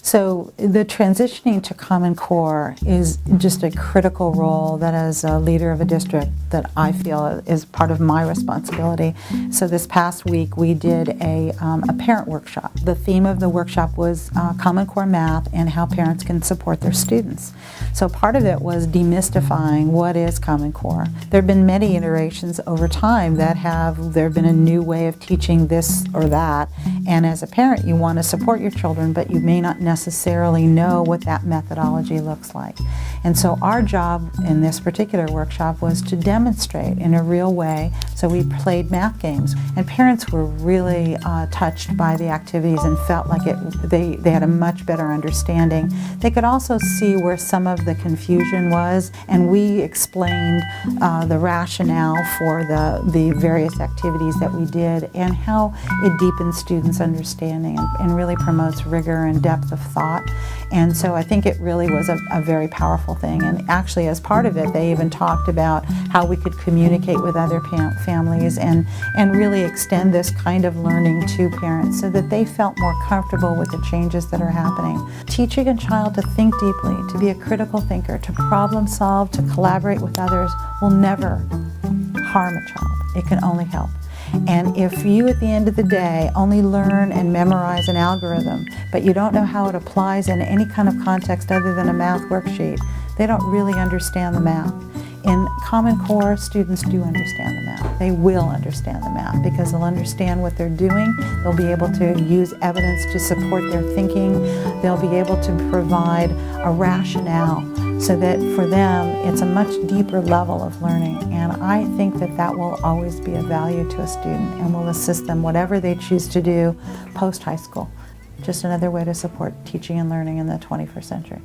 So the transitioning to Common Core is just a critical role that as a leader of a district that I feel is part of my responsibility. So this past week we did a parent workshop. The theme of the workshop was Common Core math and how parents can support their students. So part of it was demystifying what is Common Core. There have been many iterations over time that there have been a new way of teaching this or that, and as a parent you want to support your children, but you may not necessarily know what that methodology looks like. And so our job in this particular workshop was to demonstrate in a real way. So we played math games, and parents were really touched by the activities and felt like they had a much better understanding. They could also see where some of the confusion was, and we explained the rationale for the various activities that we did and how it deepens students' understanding and really promotes rigor and depth of thought. And so I think it really was a very powerful thing. And actually, as part of it, they even talked about how we could communicate with other families and really extend this kind of learning to parents so that they felt more comfortable with the changes that are happening. Teaching a child to think deeply, to be a critical thinker, to problem solve, to collaborate with others will never harm a child. It can only help. And if you, at the end of the day, only learn and memorize an algorithm, but you don't know how it applies in any kind of context other than a math worksheet, they don't really understand the math. In Common Core, students do understand the math. They will understand the math because they'll understand what they're doing. They'll be able to use evidence to support their thinking. They'll be able to provide a rationale so that for them it's a much deeper level of learning. And I think that will always be of value to a student and will assist them whatever they choose to do post-high school. Just another way to support teaching and learning in the 21st century.